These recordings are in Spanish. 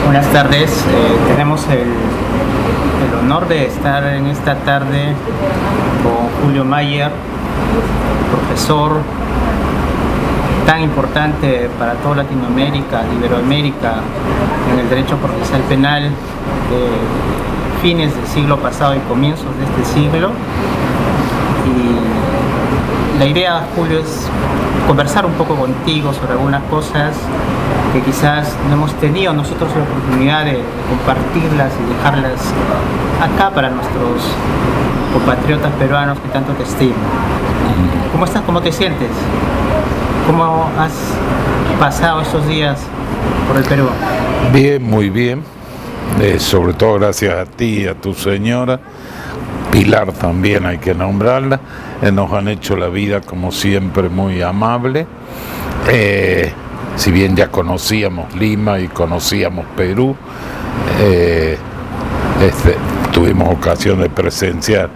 Buenas tardes, tenemos el honor de estar en esta tarde con Julio Mayer, profesor tan importante para toda Latinoamérica, Iberoamérica, en el derecho procesal penal de fines del siglo pasado y comienzos de este siglo. Y la idea, Julio, es conversar un poco contigo sobre algunas cosas que quizás no hemos tenido nosotros la oportunidad de compartirlas y dejarlas acá para nuestros compatriotas peruanos que tanto te estiman. ¿Cómo estás? ¿Cómo te sientes? ¿Cómo has pasado estos días por el Perú? Bien, muy bien. Sobre todo gracias a ti y a tu señora. Pilar también hay que nombrarla. Nos han hecho la vida, como siempre, muy amable. Si bien ya conocíamos Lima y conocíamos Perú, tuvimos ocasión de presenciar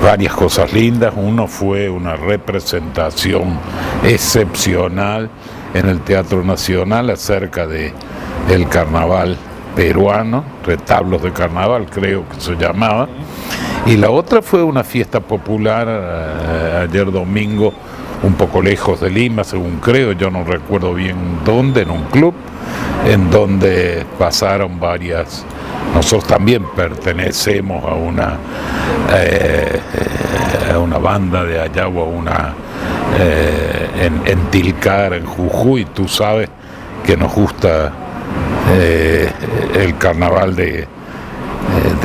varias cosas lindas. Uno fue una representación excepcional en el Teatro Nacional acerca del carnaval peruano, retablos de carnaval creo que se llamaba, y la otra fue una fiesta popular ayer domingo, un poco lejos de Lima, según creo, yo no recuerdo bien dónde, en un club, en donde pasaron varias. Nosotros también pertenecemos a una banda de allá, o a una en Tilcar, en Jujuy. Tú sabes que nos gusta el carnaval del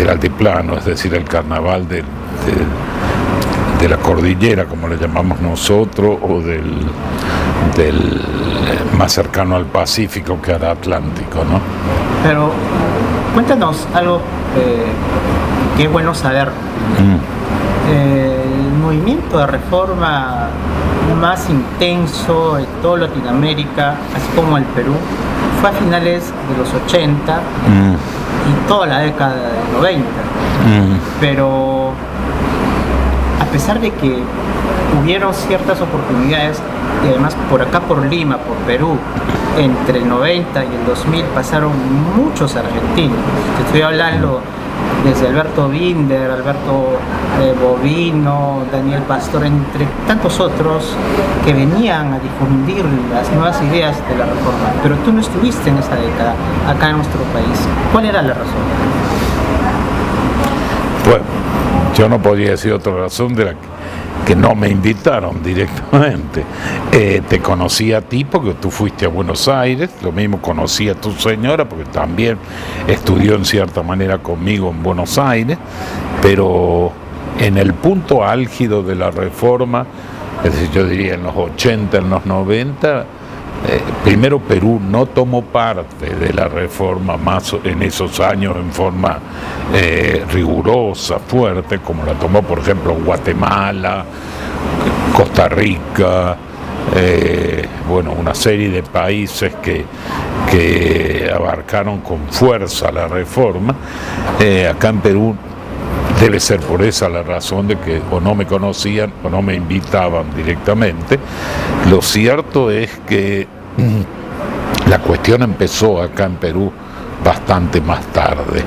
altiplano, es decir, el carnaval de la cordillera, como le llamamos nosotros, o del más cercano al Pacífico que al Atlántico, ¿no? Pero cuéntanos algo que es bueno saber. El movimiento de reforma más intenso en toda Latinoamérica, así como el Perú, fue a finales de los 80 y toda la década del 90. Pero a pesar de que hubieron ciertas oportunidades, y además por acá, por Lima, por Perú, entre el 90 y el 2000 pasaron muchos argentinos. Te estoy hablando desde Alberto Binder, Alberto Bovino, Daniel Pastor, entre tantos otros que venían a difundir las nuevas ideas de la reforma. Pero tú no estuviste en esa década acá en nuestro país. ¿Cuál era la razón? Bueno, yo no podría decir otra razón de la que no me invitaron directamente. Te conocí a ti porque tú fuiste a Buenos Aires, lo mismo conocí a tu señora porque también estudió en cierta manera conmigo en Buenos Aires, pero en el punto álgido de la reforma, es decir, yo diría en los 80, en los 90, primero Perú no tomó parte de la reforma más en esos años en forma rigurosa, fuerte, como la tomó por ejemplo Guatemala, Costa Rica, bueno, una serie de países que abarcaron con fuerza la reforma. Acá en Perú debe ser por esa la razón de que o no me conocían o no me invitaban directamente. Lo cierto es que la cuestión empezó acá en Perú bastante más tarde,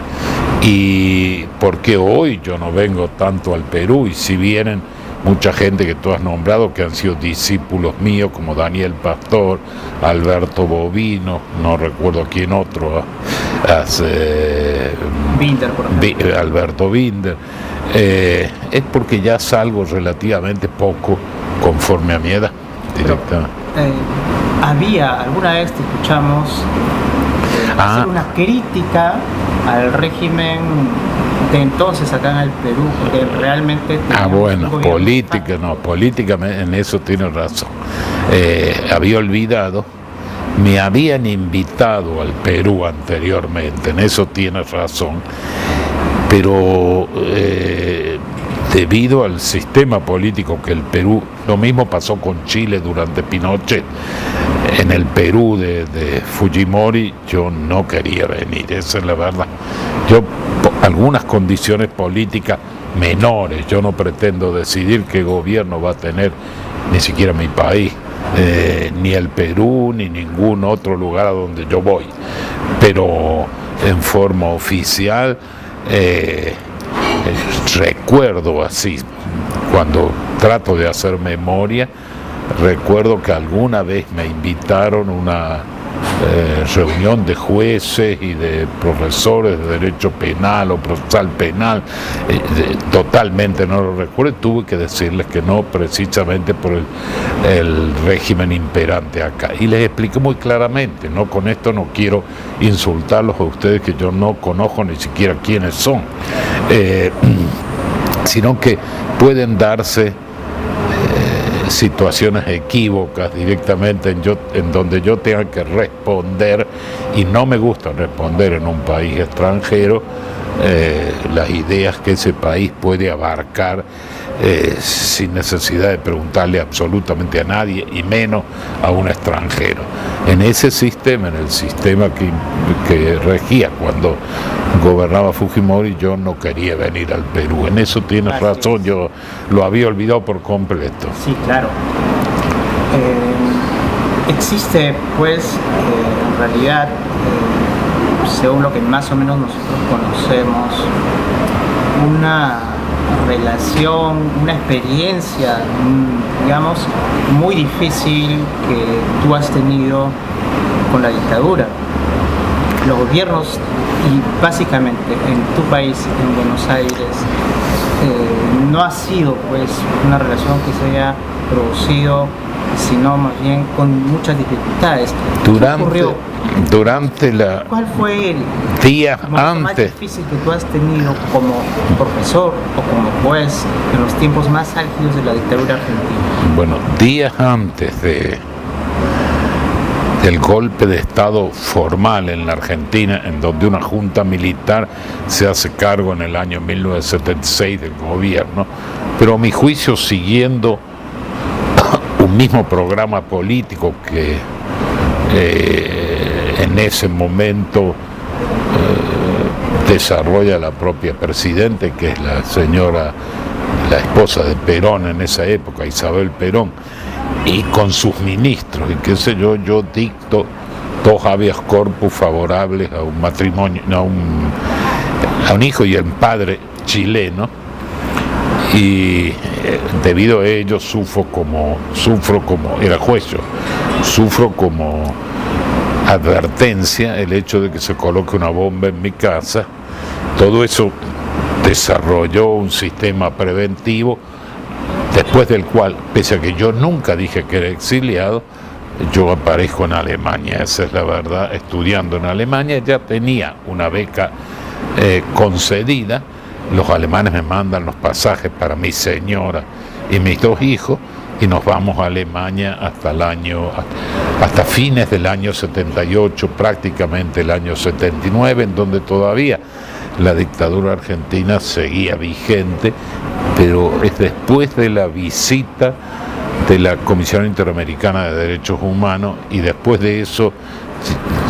y porque hoy yo no vengo tanto al Perú, y si vienen mucha gente que tú has nombrado que han sido discípulos míos, como Daniel Pastor, Alberto Bovino, no recuerdo quién otro, Binder, por ejemplo. Alberto Binder, es porque ya salgo relativamente poco conforme a mi edad directa. Alguna vez te escuchamos hacer una crítica al régimen de entonces acá en el Perú, porque realmente bueno, política, no, políticamente en eso tienes razón. Había olvidado, me habían invitado al Perú anteriormente, en eso tienes razón, pero debido al sistema político que el Perú, lo mismo pasó con Chile durante Pinochet, en el Perú de Fujimori yo no quería venir, esa es la verdad. Yo, algunas condiciones políticas menores, yo no pretendo decidir qué gobierno va a tener ni siquiera mi país, ni el Perú, ni ningún otro lugar a donde yo voy, pero en forma oficial recuerdo así, cuando trato de hacer memoria, recuerdo que alguna vez me invitaron a una reunión de jueces y de profesores de derecho penal o procesal penal, totalmente no lo recuerdo, tuve que decirles que no, precisamente por el régimen imperante acá, y les expliqué muy claramente, no, con esto no quiero insultarlos a ustedes, que yo no conozco ni siquiera quiénes son, sino que pueden darse situaciones equívocas directamente en donde yo tenga que responder, y no me gusta responder en un país extranjero las ideas que ese país puede abarcar sin necesidad de preguntarle absolutamente a nadie, y menos a un extranjero. En ese sistema, en el sistema que regía cuando gobernaba Fujimori, yo no quería venir al Perú. En eso tienes razón, yo lo había olvidado por completo. Sí, claro. Existe, pues, en realidad, según lo que más o menos nosotros conocemos, una relación, una experiencia, digamos, muy difícil que tú has tenido con la dictadura. Los gobiernos, y básicamente en tu país, en Buenos Aires, no ha sido, pues, una relación que se haya producido, sino más bien con muchas dificultades. ¿Cuál fue el momento más difícil que tú has tenido como profesor o como juez en los tiempos más álgidos de la dictadura argentina? Bueno, días antes del golpe de Estado formal en la Argentina, en donde una junta militar se hace cargo en el año 1976 del gobierno, pero a mi juicio siguiendo un mismo programa político que en ese momento desarrolla la propia presidenta, que es la esposa de Perón en esa época, Isabel Perón, y con sus ministros, y qué sé yo, yo dicto 2 habeas corpus favorables a un matrimonio, a un hijo y el padre chileno, y debido a ello sufro como advertencia el hecho de que se coloque una bomba en mi casa. Todo eso desarrolló un sistema preventivo, después del cual, pese a que yo nunca dije que era exiliado, yo aparezco en Alemania, esa es la verdad, estudiando en Alemania. Ya tenía una beca concedida, los alemanes me mandan los pasajes para mi señora y mis 2 hijos, y nos vamos a Alemania hasta fines del año 78, prácticamente el año 79, en donde todavía la dictadura argentina seguía vigente, pero es después de la visita de la Comisión Interamericana de Derechos Humanos, y después de eso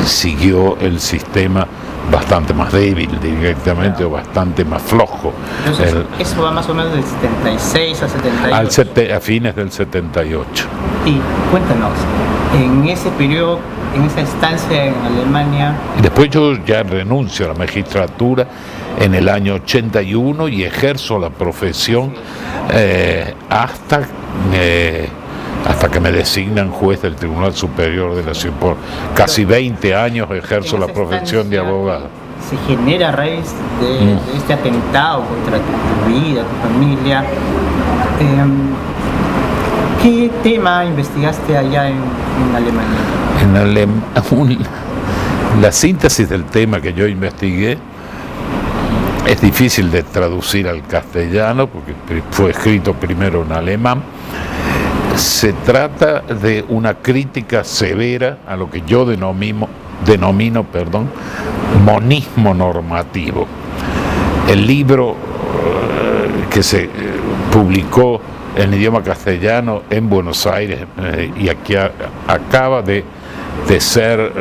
siguió el sistema bastante más débil directamente, claro, o bastante más flojo. Entonces, eso va más o menos del 76 a 78. A fines del 78. Y cuéntanos, en ese periodo, en esa estancia en Alemania... Después yo ya renuncio a la magistratura en el año 81 y ejerzo la profesión hasta que me designan juez del Tribunal Superior de la Ciudad. Por casi 20 años ejerzo la profesión de abogado. Se genera a raíz de este atentado contra tu vida, tu familia. ¿Qué tema investigaste allá en Alemania? La síntesis del tema que yo investigué es difícil de traducir al castellano porque fue escrito primero en alemán. Se trata de una crítica severa a lo que yo denomino monismo normativo. El libro que se publicó en idioma castellano en Buenos Aires y aquí acaba de ser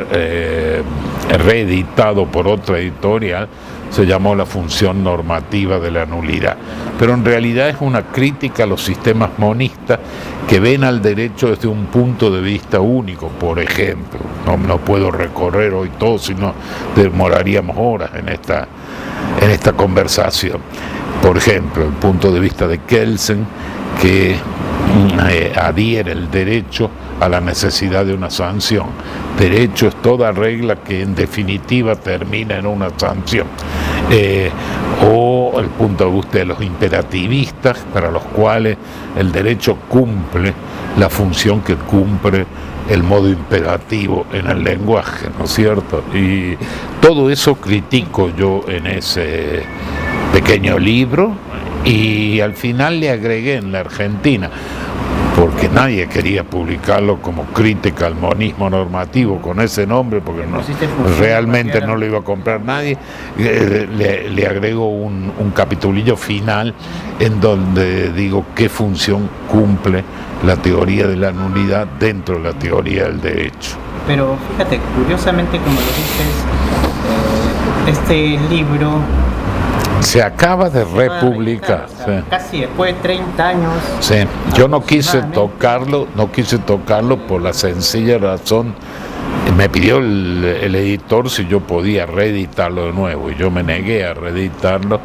reeditado por otra editorial. Se llamó La función normativa de la nulidad, pero en realidad es una crítica a los sistemas monistas que ven al derecho desde un punto de vista único. Por ejemplo, no puedo recorrer hoy todo, sino demoraríamos horas en esta conversación. Por ejemplo, el punto de vista de Kelsen, que adhiere el derecho a la necesidad de una sanción. Derecho es toda regla que en definitiva termina en una sanción. O el punto de vista de los imperativistas, para los cuales el derecho cumple la función que cumple el modo imperativo en el lenguaje, ¿no es cierto? Y todo eso critico yo en ese pequeño libro, y al final le agregué en la Argentina, porque nadie quería publicarlo como crítica al monismo normativo con ese nombre, porque realmente no lo iba a comprar nadie. Le agrego un capitulillo final en donde digo qué función cumple la teoría de la nulidad dentro de la teoría del derecho. Pero fíjate, curiosamente, como lo dices, este libro se acaba de republicar. O sea, casi después de 30 años. Sí, yo no quise tocarlo por la sencilla razón, me pidió el editor si yo podía reeditarlo de nuevo, y yo me negué a reeditarlo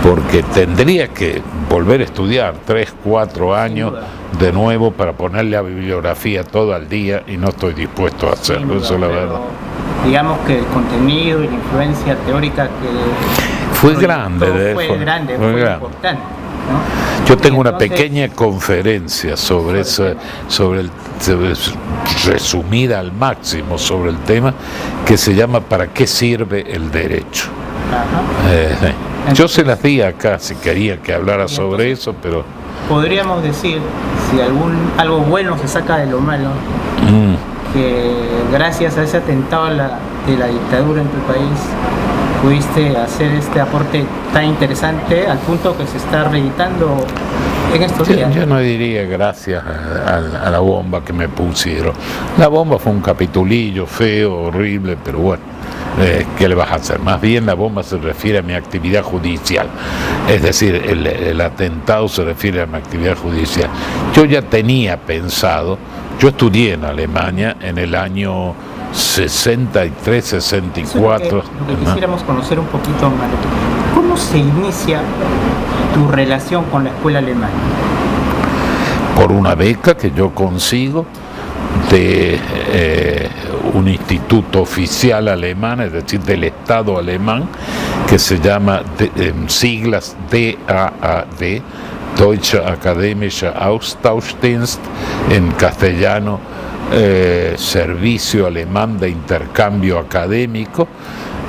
porque tendría que volver a estudiar 3-4 años de nuevo para ponerle la bibliografía todo al día, y no estoy dispuesto a hacerlo, eso es la verdad. Digamos que el contenido y la influencia teórica que fue grande, fue importante, ¿no? Yo tengo una pequeña conferencia sobre resumida al máximo sobre el tema, que se llama ¿Para qué sirve el derecho? Yo se las di acá si quería que hablara sobre eso, pero podríamos decir, si algo bueno se saca de lo malo, que gracias a ese atentado de la dictadura en tu país pudiste hacer este aporte tan interesante al punto que se está reeditando en estos días. Yo no diría gracias a la bomba que me pusieron. La bomba fue un capitulillo feo, horrible, pero bueno, ¿qué le vas a hacer? Más bien la bomba se refiere a mi actividad judicial, es decir, el atentado se refiere a mi actividad judicial. Yo ya tenía pensado, yo estudié en Alemania en el año 63, 64. Lo que quisiéramos conocer un poquito, Mario, ¿cómo se inicia tu relación con la escuela alemana? Por una beca que yo consigo de un instituto oficial alemán, es decir, del Estado alemán, que se llama, en siglas DAAD, Deutsche Akademische Austauschdienst, en castellano, Servicio Alemán de Intercambio Académico.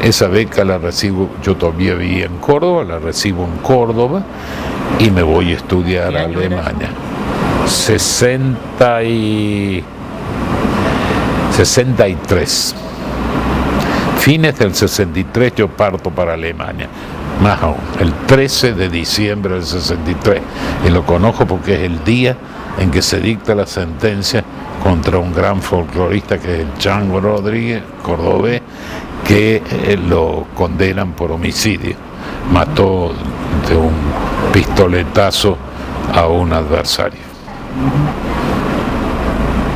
Esa beca la recibo, yo todavía vivía en Córdoba, la recibo en Córdoba y me voy a estudiar a Alemania. 63. Fines del 63 yo parto para Alemania. Más aún, el 13 de diciembre del 63. Y lo conozco porque es el día en que se dicta la sentencia contra un gran folclorista que es el Chango Rodríguez, cordobés, que lo condenan por homicidio. Mató de un pistoletazo a un adversario.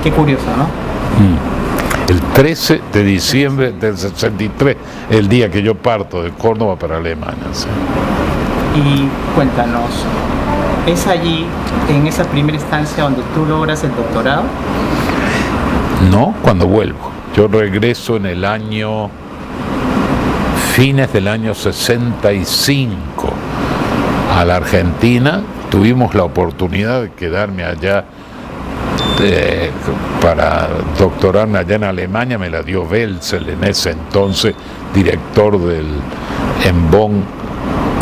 Qué curioso, ¿no? El 13 de diciembre del 63, el día que yo parto de Córdoba para Alemania. ¿Sí? Y cuéntanos, ¿es allí, en esa primera instancia, donde tú logras el doctorado? No, cuando vuelvo. Yo regreso en el año, fines del año 65 a la Argentina. Tuvimos la oportunidad de quedarme allá para doctorarme allá en Alemania. Me la dio Welzel, en ese entonces director en Bonn,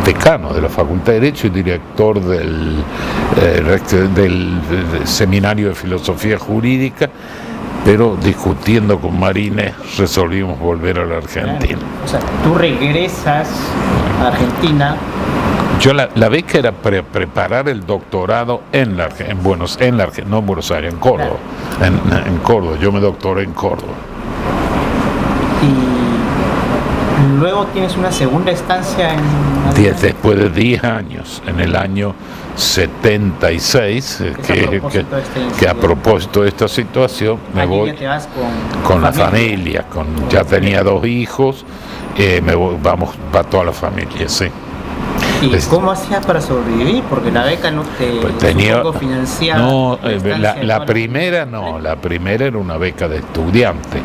decano de la Facultad de Derecho y director del Seminario de Filosofía Jurídica, pero discutiendo con Marínez resolvimos volver a la Argentina. Claro. O sea, tú regresas a Argentina Yo la beca era preparar el doctorado en Buenos Aires, en Córdoba. Claro. En Córdoba, yo me doctoré en Córdoba. Y luego tienes una segunda estancia en... Después de 10 años, en el año 76, que a propósito de esta situación, me voy con la familia, ya tenía 2 hijos, va toda la familia, sí. ¿Y cómo hacías para sobrevivir? Porque la beca no te financiaba. No, la primera era una beca de estudiante.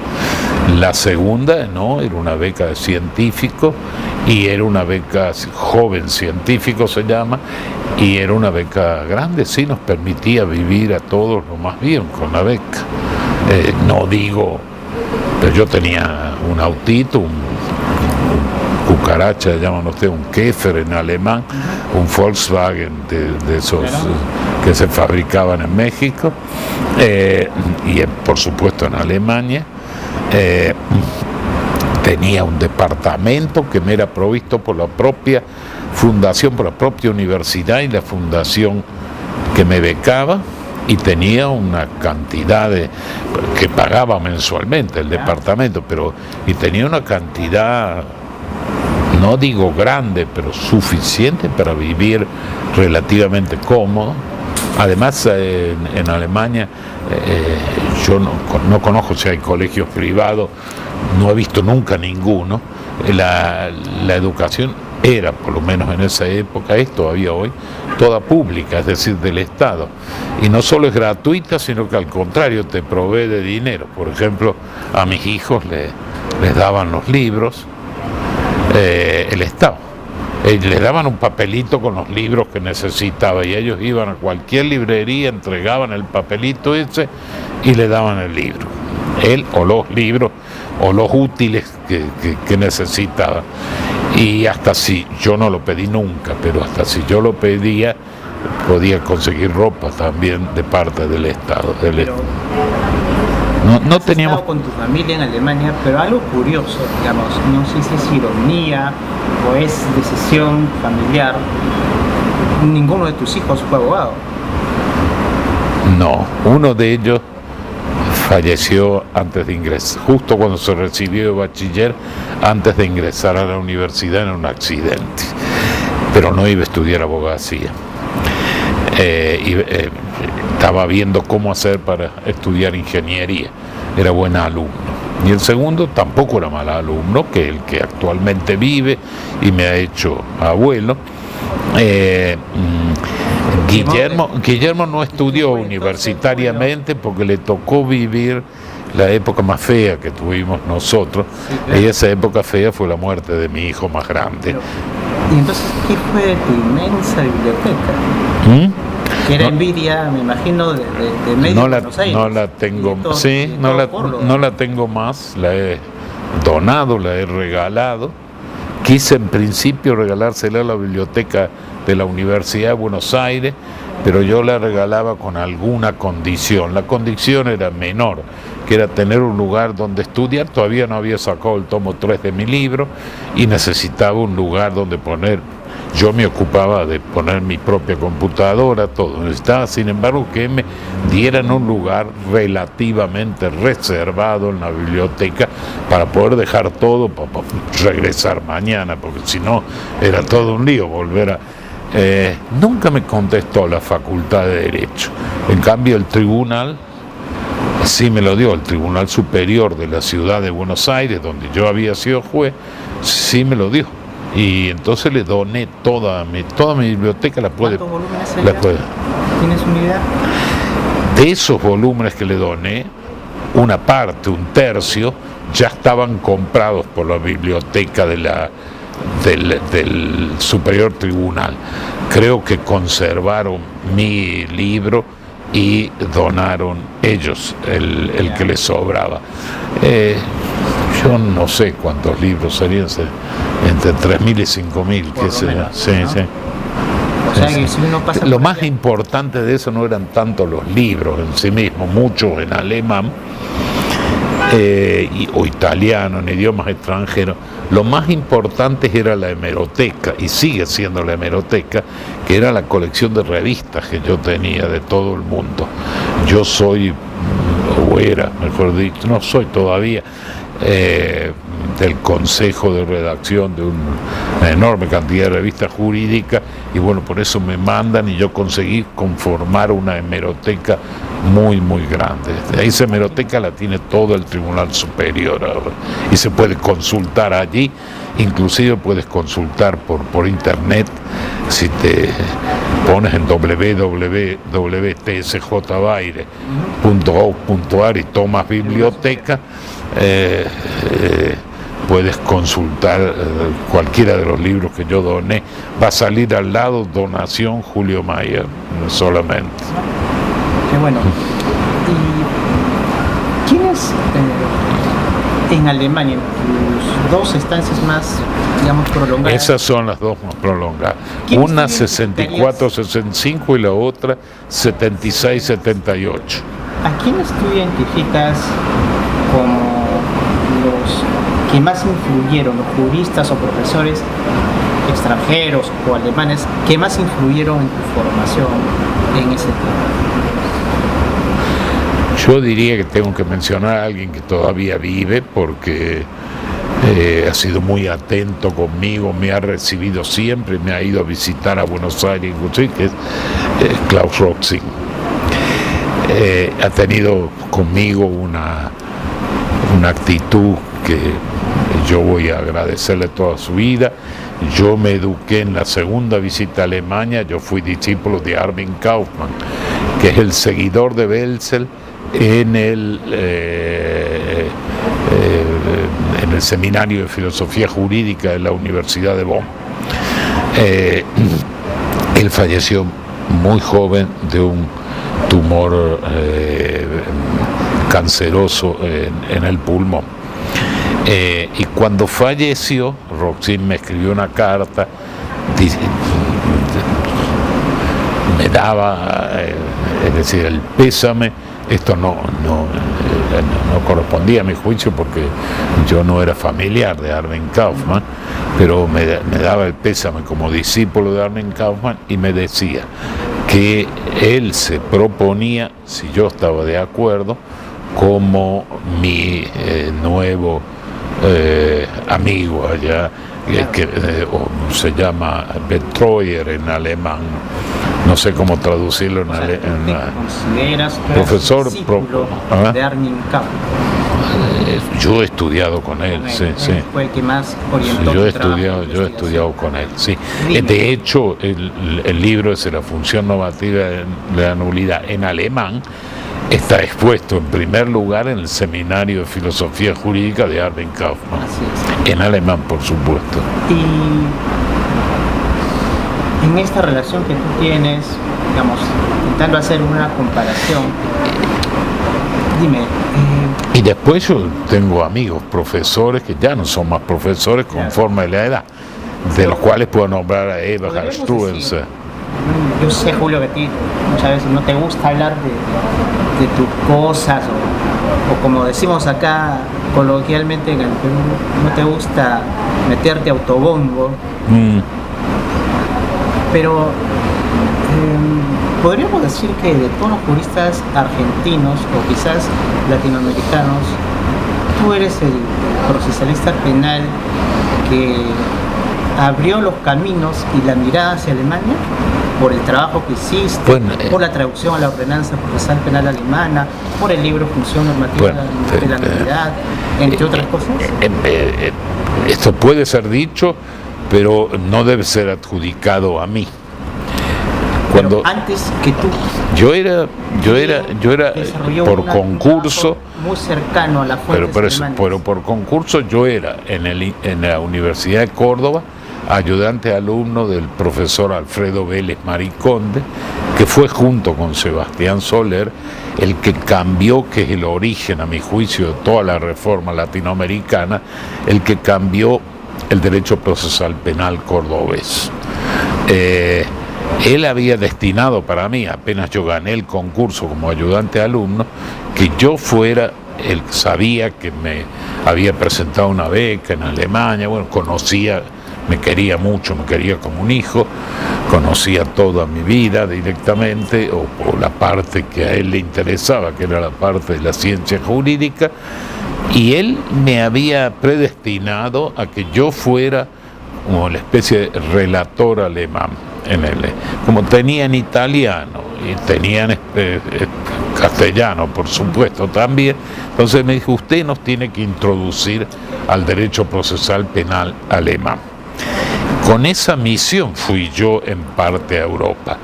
La segunda no, era una beca de científico, y era una beca joven científico se llama, y era una beca grande, sí, nos permitía vivir a todos lo más bien con la beca. No digo, pero yo tenía un autito, un cucaracha, llaman ustedes, un Käfer en alemán, un Volkswagen de esos que se fabricaban en México, y por supuesto en Alemania. Tenía un departamento que me era provisto por la propia fundación, por la propia universidad y la fundación que me becaba, y tenía una cantidad que pagaba mensualmente el departamento, y tenía una cantidad, no digo grande, pero suficiente para vivir relativamente cómodo. Además, en Alemania, yo no conozco si hay colegios privados, no he visto nunca ninguno. La educación era, por lo menos en esa época, es todavía hoy, toda pública, es decir, del Estado. Y no solo es gratuita, sino que al contrario, te provee de dinero. Por ejemplo, a mis hijos les daban los libros, el Estado. Les daban un papelito con los libros que necesitaba, y ellos iban a cualquier librería, entregaban el papelito ese y le daban el libro, él o los libros o los útiles que necesitaba. Y hasta si yo no lo pedí nunca, pero hasta si yo lo pedía, podía conseguir ropa también de parte del Estado. No teníamos... Estado con tu familia en Alemania, pero algo curioso, digamos, no sé si es ironía o es decisión familiar, ninguno de tus hijos fue abogado. No, uno de ellos falleció antes de ingresar, justo cuando se recibió de bachiller, antes de ingresar a la universidad, en un accidente, pero no iba a estudiar abogacía. Estaba viendo cómo hacer para estudiar ingeniería, era buen alumno. Y el segundo tampoco era mal alumno, que el que actualmente vive y me ha hecho abuelo. Guillermo no estudió universitariamente porque le tocó vivir la época más fea que tuvimos nosotros, y esa época fea fue la muerte de mi hijo más grande. ¿Y entonces qué fue de tu inmensa biblioteca? Que era envidia, me imagino, de medio Buenos Aires. No la tengo, no la tengo más, la he donado, la he regalado. Quise en principio regalársela a la biblioteca de la Universidad de Buenos Aires, pero yo la regalaba con alguna condición. La condición era menor, que era tener un lugar donde estudiar. Todavía no había sacado el tomo 3 de mi libro y necesitaba un lugar donde poner. Yo me ocupaba de poner mi propia computadora, todo. Necesitaba, sin embargo, que me dieran un lugar relativamente reservado en la biblioteca para poder dejar todo para regresar mañana, porque si no era todo un lío volver a... nunca me contestó la Facultad de Derecho. En cambio, el tribunal sí me lo dio, el Tribunal Superior de la Ciudad de Buenos Aires, donde yo había sido juez, sí me lo dio. Y entonces le doné toda mi biblioteca. ¿Cuántos volúmenes ¿Tienes una idea? De esos volúmenes que le doné, una parte, un tercio, ya estaban comprados por la biblioteca del Superior Tribunal. Creo que conservaron mi libro y donaron ellos el que les sobraba. Yo no sé cuántos libros serían, entre 3.000 y 5.000, qué sé yo. Sí, ¿no? Sí. O sea, que si uno pasa lo más importante de eso no eran tanto los libros en sí mismos, muchos en alemán, o italiano, en idiomas extranjeros. Lo más importante era la hemeroteca, y sigue siendo la hemeroteca, que era la colección de revistas que yo tenía de todo el mundo. Yo soy, o era, mejor dicho, no soy todavía, del consejo de redacción de una enorme cantidad de revistas jurídicas, y bueno, por eso me mandan y yo conseguí conformar una hemeroteca muy grande. Esa hemeroteca la tiene todo el Tribunal Superior ahora y se puede consultar allí, inclusive puedes consultar por internet. Si te pones en www.tsjbaire.gov.ar y tomas biblioteca, puedes consultar cualquiera de los libros que yo doné. Va a salir al lado Donación Julio Mayer solamente. Qué bueno. ¿Y quiénes en Alemania, en tus dos estancias más, digamos, prolongadas? Esas son las dos más prolongadas. Una 64-65 y la otra 76-78. ¿A quiénes tú identificas como los que más influyeron, los juristas o profesores extranjeros o alemanes que más influyeron en tu formación en ese tiempo? Yo diría que tengo que mencionar a alguien que todavía vive, porque ha sido muy atento conmigo, me ha recibido siempre, me ha ido a visitar a Buenos Aires, que es Klaus Roxing. Ha tenido conmigo una actitud que yo voy a agradecerle toda su vida. Yo me eduqué en la segunda visita a Alemania, yo fui discípulo de Armin Kaufmann, que es el seguidor de Welzel en el Seminario de Filosofía Jurídica de la Universidad de Bonn. Él falleció muy joven de un tumor canceroso en el pulmón. Y cuando falleció, Roxin me escribió una carta, me daba, es decir, el pésame. Esto no correspondía a mi juicio porque yo no era familiar de Armin Kaufmann, pero me daba el pésame como discípulo de Armin Kaufmann y me decía que él se proponía, si yo estaba de acuerdo, como mi nuevo amigo allá, que se llama Betreuer en alemán, no sé cómo traducirlo en alemán. Profesor de Armin Kaufmann. Yo he estudiado con él, sí. Fue el que más orientó. Sí, yo he estudiado con él, sí. De hecho, el libro es la función normativa de la nulidad en alemán. Está expuesto en primer lugar en el Seminario de Filosofía Jurídica de Armin Kaufmann, en alemán, por supuesto. Y en esta relación que tú tienes, digamos, intentando hacer una comparación, dime. Y después yo tengo amigos, profesores, que ya no son más profesores conforme a la edad, de los cuales puedo nombrar a Eberhard Struenzer. Yo sé, Julio, que a ti muchas veces no te gusta hablar de tus cosas, o como decimos acá coloquialmente en el Perú, no te gusta meterte autobombo. Pero podríamos decir que de todos los juristas argentinos o quizás latinoamericanos, tú eres el procesalista penal que abrió los caminos y la mirada hacia Alemania por el trabajo que hiciste, por la traducción a la ordenanza procesal penal alemana, por el libro Función Normativa de la Nulidad, entre otras cosas. Esto puede ser dicho, pero no debe ser adjudicado a mí. Pero antes que tú, yo era por concurso, muy cercano a la fuente, pero por concurso yo era en la Universidad de Córdoba ayudante alumno del profesor Alfredo Vélez Mariconde, que fue junto con Sebastián Soler el que cambió, que es el origen a mi juicio de toda la reforma latinoamericana, el que cambió el derecho procesal penal cordobés. Él había destinado para mí, apenas yo gané el concurso como ayudante alumno, que yo fuera él sabía que me había presentado una beca en Alemania, bueno, me quería mucho, me quería como un hijo, conocía toda mi vida directamente, o la parte que a él le interesaba, que era la parte de la ciencia jurídica, y él me había predestinado a que yo fuera como la especie de relator alemán, como tenía en italiano y tenía en castellano, por supuesto, también. Entonces me dijo, usted nos tiene que introducir al derecho procesal penal alemán. Con esa misión fui yo en parte a Europa.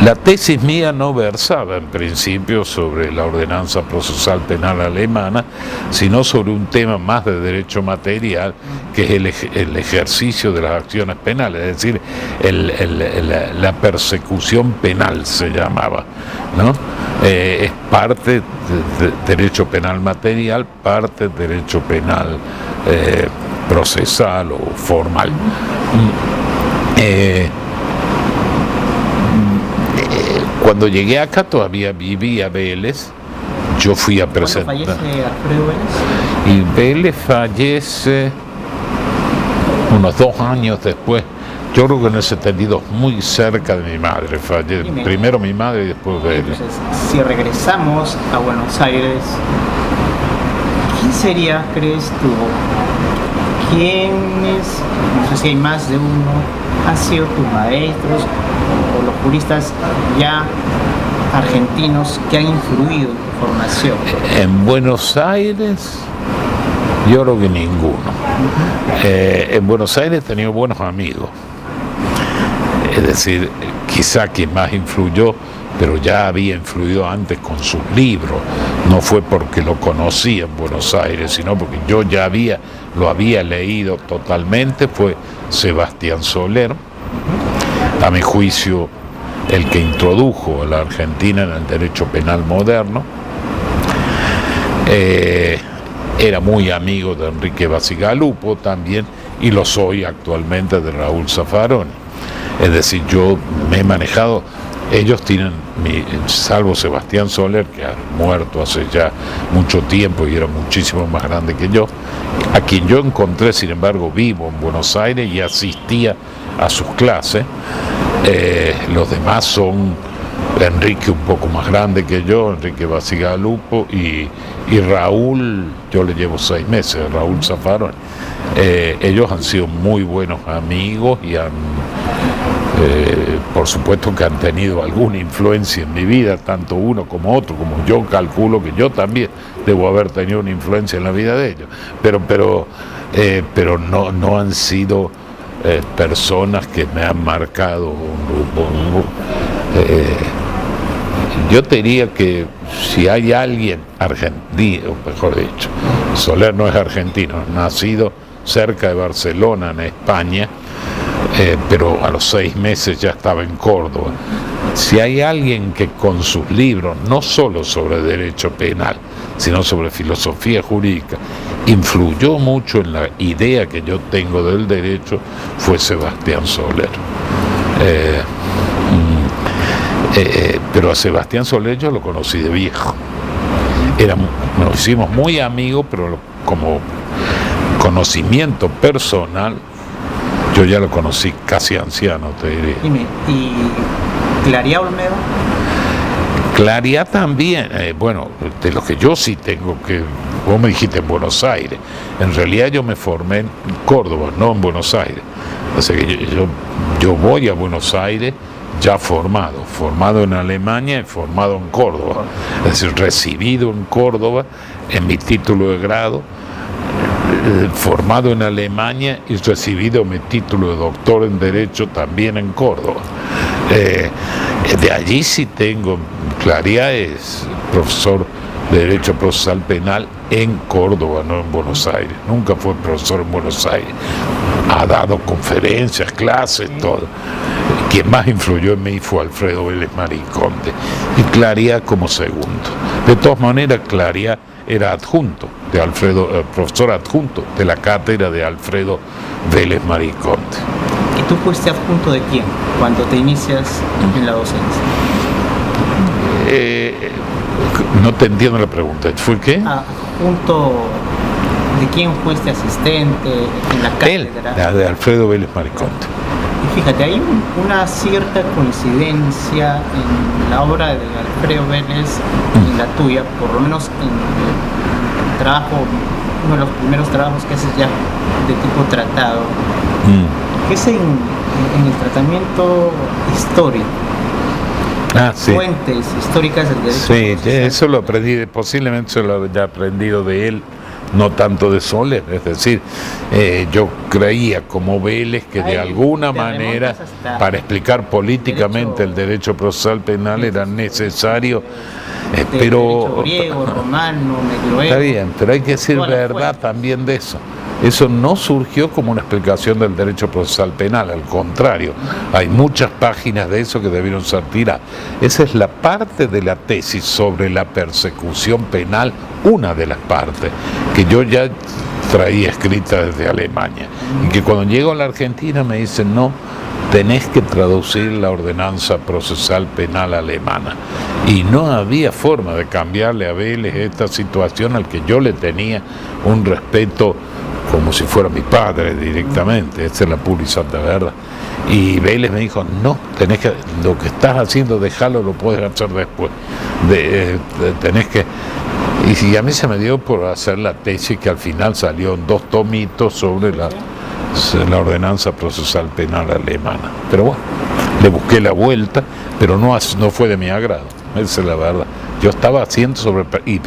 La tesis mía no versaba en principio sobre la ordenanza procesal penal alemana, sino sobre un tema más de derecho material, que es el ejercicio de las acciones penales, es decir, la persecución penal se llamaba, ¿no? Es parte de derecho penal material, parte de derecho penal procesal o formal. Cuando llegué acá todavía vivía Vélez, yo fui a presentar. ¿Cuándo fallece Alfredo Vélez? Y Vélez fallece unos 2 años después, yo creo que en el 72, muy cerca de mi madre, primero mi madre y después Vélez. Entonces, si regresamos a Buenos Aires, ¿quién sería, crees tú? ¿Quiénes, no sé si hay más de uno, han sido tus maestros o los juristas ya argentinos que han influido en tu formación? En Buenos Aires, yo creo que ninguno. En Buenos Aires he tenido buenos amigos. Es decir, quizá quien más influyó, pero ya había influido antes con sus libros. No fue porque lo conocí en Buenos Aires, sino porque yo ya lo había leído totalmente, fue Sebastián Soler, a mi juicio el que introdujo a la Argentina en el derecho penal moderno. Era muy amigo de Enrique Bacigalupo también, y lo soy actualmente de Raúl Zaffaroni. Es decir, yo me he manejado, ellos tienen, salvo Sebastián Soler, que ha muerto hace ya mucho tiempo y era muchísimo más grande que yo, a quien yo encontré, sin embargo, vivo en Buenos Aires y asistía a sus clases. Los demás son Enrique, un poco más grande que yo, Enrique Bacigalupo, y Raúl, yo le llevo 6 meses, Raúl Zaffaroni. Ellos han sido muy buenos amigos y por supuesto que han tenido alguna influencia en mi vida, tanto uno como otro, como yo calculo que yo también debo haber tenido una influencia en la vida de ellos, pero no han sido personas que me han marcado un rumbo. Yo te diría que si hay alguien argentino, o mejor dicho, Soler no es argentino, nacido cerca de Barcelona, en España, pero a los 6 meses ya estaba en Córdoba. Si hay alguien que con sus libros, no solo sobre derecho penal, sino sobre filosofía jurídica, influyó mucho en la idea que yo tengo del derecho, fue Sebastián Soler. Pero a Sebastián Soler yo lo conocí de viejo. Nos hicimos muy amigos, pero como conocimiento personal, yo ya lo conocí casi anciano, te diría. ¿Y Claría Olmedo? Claría también, bueno, de lo que yo sí tengo que, vos me dijiste en Buenos Aires, en realidad yo me formé en Córdoba, no en Buenos Aires. O sea que yo voy a Buenos Aires ya formado en Alemania y formado en Córdoba. Es decir, recibido en Córdoba en mi título de grado, formado en Alemania y recibido mi título de doctor en Derecho también en Córdoba. De allí sí tengo, Claría es profesor de Derecho Procesal Penal en Córdoba, no en Buenos Aires. Nunca fue profesor en Buenos Aires. Ha dado conferencias, clases, todo. Quien más influyó en mí fue Alfredo Vélez Mariconte y Claría como segundo. De todas maneras, Claría era adjunto de profesor adjunto de la cátedra de Alfredo Vélez Mariconte. ¿Y tú fuiste adjunto de quién cuando te inicias en la docencia? No te entiendo la pregunta. ¿Fue qué? Junto de quién fue este asistente en la cátedra. La de Alfredo Vélez Mariconte. Y fíjate, hay una cierta coincidencia en la obra de Alfredo Vélez y la tuya, por lo menos en el trabajo, uno de los primeros trabajos que haces ya de tipo tratado, que es en el tratamiento histórico. Sí. Fuentes históricas del derecho. Sí, eso lo aprendí, posiblemente se lo haya aprendido de él, no tanto de Soler. Es decir, yo creía como Vélez que de alguna manera, para explicar políticamente el derecho procesal penal era necesario, pero griego, romano, medioevo, está bien, pero hay que decir verdad también de eso. Eso no surgió como una explicación del derecho procesal penal, al contrario, hay muchas páginas de eso que debieron ser tiradas. Esa es la parte de la tesis sobre la persecución penal, una de las partes, que yo ya traía escrita desde Alemania, y que cuando llego a la Argentina me dicen, no, tenés que traducir la ordenanza procesal penal alemana. Y no había forma de cambiarle a Vélez esta situación al que yo le tenía un respeto como si fuera mi padre directamente. Esa es la pura y santa verdad. Y Vélez me dijo, no, tenés que, lo que estás haciendo, déjalo, lo puedes hacer después. Tenés que... Y a mí se me dio por hacer la tesis que al final salió en 2 tomitos sobre la ordenanza procesal penal alemana. Pero bueno, le busqué la vuelta, pero no fue de mi agrado, esa es la verdad. Yo estaba haciendo y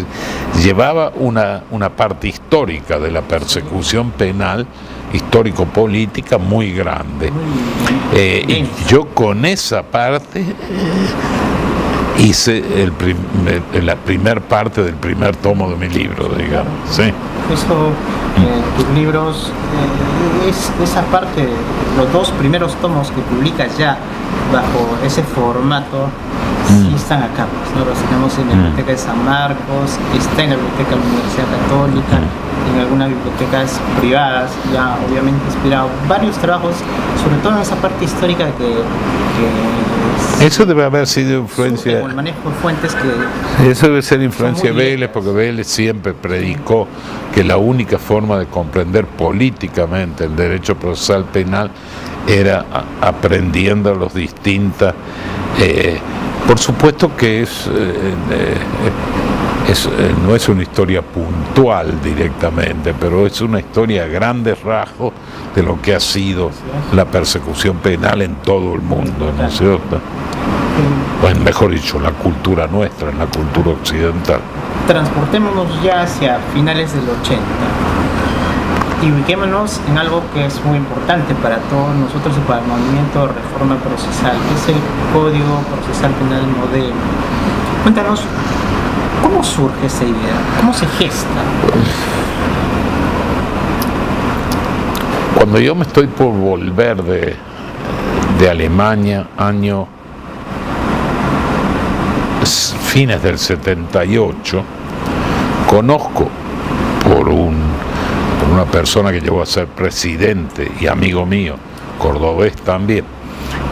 llevaba una parte histórica de la persecución penal, histórico-política muy grande. Y yo con esa parte hice la primer parte del primer tomo de mi libro, digamos. Sí. Eso, tus libros, esa parte, los 2 primeros tomos que publicas ya bajo ese formato, sí están acá, pues, ¿no? Los tenemos en la Biblioteca de San Marcos, está en la Biblioteca de la Universidad Católica, en algunas bibliotecas privadas, ya obviamente inspirado varios trabajos, sobre todo en esa parte histórica que eso debe haber sido influencia. El manejo de fuentes que eso debe ser influencia de Vélez, porque Vélez siempre predicó que la única forma de comprender políticamente el derecho procesal penal era aprendiendo los distintas. Por supuesto que no es una historia puntual directamente, pero es una historia a grandes rasgos de lo que ha sido la persecución penal en todo el mundo, ¿no es cierto? Pues mejor dicho, la cultura nuestra, en la cultura occidental. Transportémonos ya hacia finales del 80 y ubiquémonos en algo que es muy importante para todos nosotros y para el movimiento de reforma procesal, que es el Código Procesal Penal Modelo. Cuéntanos, ¿cómo surge esa idea? ¿Cómo se gesta? Cuando yo me estoy por volver de Alemania, año fines del 78, conozco por una persona que llegó a ser presidente y amigo mío, cordobés también,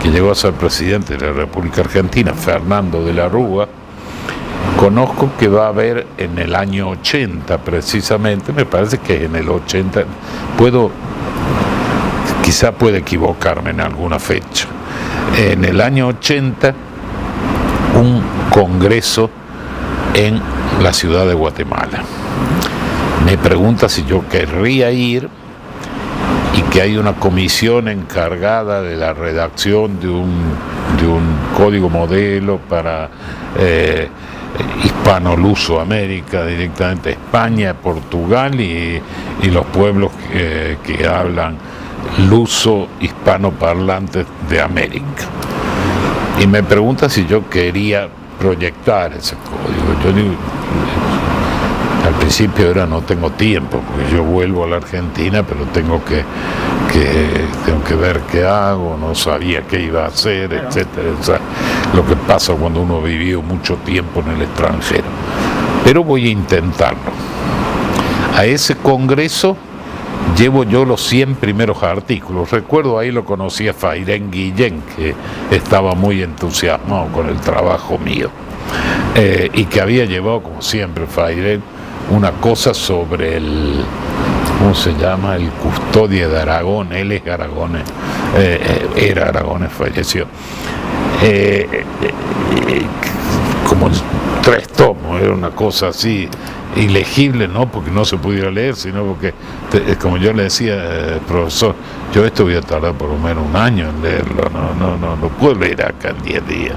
que llegó a ser presidente de la República Argentina, Fernando de la Rúa. Conozco que va a haber en el año 80 precisamente, me parece que en el 80, quizá pueda equivocarme en alguna fecha, en el año 80 un congreso en la ciudad de Guatemala. Me pregunta si yo querría ir y que hay una comisión encargada de la redacción de un código modelo para Hispano-Luso América, directamente España, Portugal y los pueblos que hablan luso hispanoparlantes de América. Y me pregunta si yo quería proyectar ese código. Yo digo, al principio no tengo tiempo, porque yo vuelvo a la Argentina, pero tengo que ver qué hago, no sabía qué iba a hacer, claro, etcétera. O sea, lo que pasa cuando uno vivió mucho tiempo en el extranjero. Pero voy a intentarlo. A ese congreso llevo yo los 100 primeros artículos. Recuerdo ahí lo conocí a Fairén Guillén, que estaba muy entusiasmado con el trabajo mío. y que había llevado, como siempre, Freire, una cosa sobre el, ¿cómo se llama? El custodio de Aragón. Él es Aragones, era Aragones, falleció. Como 3 tomos, era una cosa así ilegible, no porque no se pudiera leer, sino porque, como yo le decía, profesor, yo esto voy a tardar por lo menos 1 año en leerlo, no puedo leer acá en 10 días.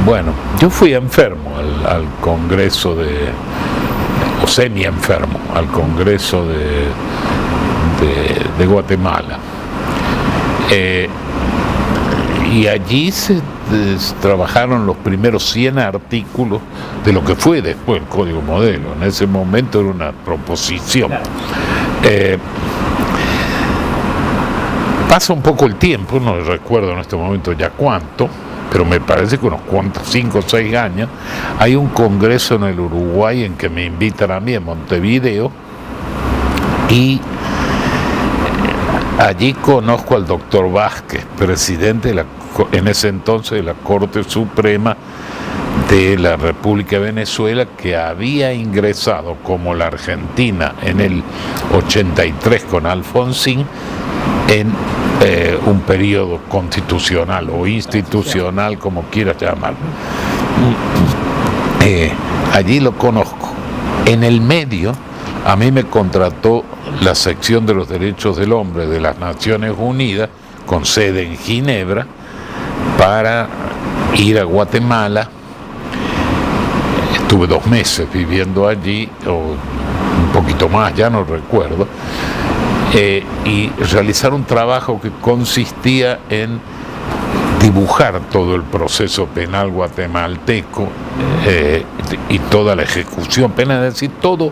Bueno, yo fui enfermo al congreso o semi-enfermo, al congreso de Guatemala. Y allí se trabajaron los primeros 100 artículos de lo que fue después el Código Modelo. En ese momento era una proposición. Pasa un poco el tiempo, no recuerdo en este momento ya cuánto, pero me parece que unos 5 o 6 años, hay un congreso en el Uruguay en que me invitan a mí en Montevideo, y allí conozco al doctor Vázquez, presidente en ese entonces de la Corte Suprema de la República de Venezuela, que había ingresado como la Argentina en el 83 con Alfonsín en un periodo constitucional o institucional, como quieras llamarlo. Allí lo conozco. En el medio, a mí me contrató la sección de los derechos del hombre de las Naciones Unidas, con sede en Ginebra, para ir a Guatemala. Estuve 2 meses viviendo allí, o un poquito más, ya no recuerdo, y realizar un trabajo que consistía en dibujar todo el proceso penal guatemalteco y toda la ejecución penal, es decir, todo